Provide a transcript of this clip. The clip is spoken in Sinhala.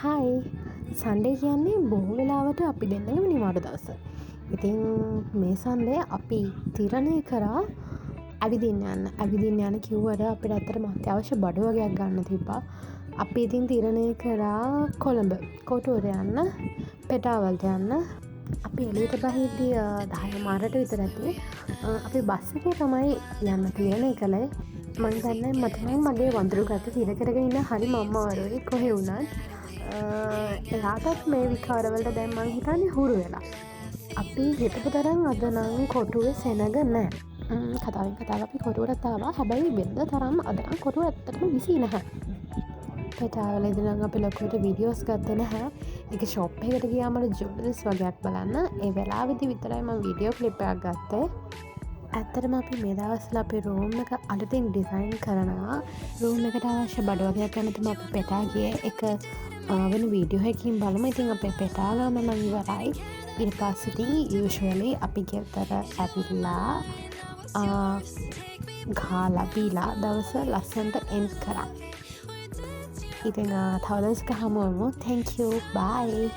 හයි සන්ඩේ කියන්නේ බොහෝ වෙලාවට අපි දෙන්නම නිවාඩු දවස. ඉතින් මේ සන්ඩේ අපි තිරණය කරා ඇවිදින්න යන්න කිව්වට අපිට ඇත්තටම අත්‍යවශ්‍ය බඩු වගයක් ගන්න තිබ්බා. අපි ඉතින් තිරණය කරා කොළඹ කොටුවට යන්න පෙටාවල්ට යන්න. අපි එළියට බහිද්දී 10 මාරට විතර ඇති. අපි බස් එකේ තමයි යන්න තීරණය කළේ. මං දන්නේ මටනම් මගේ වඳුරු ගත තිර කරගෙන ඉන්න හරිම අමාරුයි කොහෙ වුණත්. එයාටත් මේ විකාරවලට දැන් මං හිතන්නේ හුරු වෙලා. අපි හිතපු තරම් අද නම් කොටුවේ සෙනග නෑ. කතාවෙන් කතාව අපි කොටුවටත් ආවා. හැබැයි වෙනද තරම් අද නම් කොටුව ඇත්තටම විසී නැහැ. පෙටාවලදී නම් අපි ලොකුවට වීඩියෝස් ගත්තේ නැහැ. ඒක ෂොප් එකකට ගියාම ජුවල්ස් වගේක් බලන්න. ඒ වෙලාවෙදි විතරයි මම වීඩියෝ ක්ලිප් එකක් ගත්තේ. ඇත්තටම අපි මේ දවස්වල අපේ රූම් එක අලුතින් ඩිසයින් කරනවා. රූම් එකට අවශ්‍ය බඩු වගේක් ගන්න තමයි අපි පෙටා ගියේ. එක වෙන වීඩියෝ එකකින් බලමු. ඉතින් අපේ පෙටා ගාම නම් ඉවරයි. ඊට පස්සේ ඉතින් යූෂුවලි අපි ගෙදර ඇවිල්ලා ගාලා බීලා දවස ලස්සනට එන්ඩ් කරා. ඉතින් තව දවසක හමුවෙමු. thank you bye.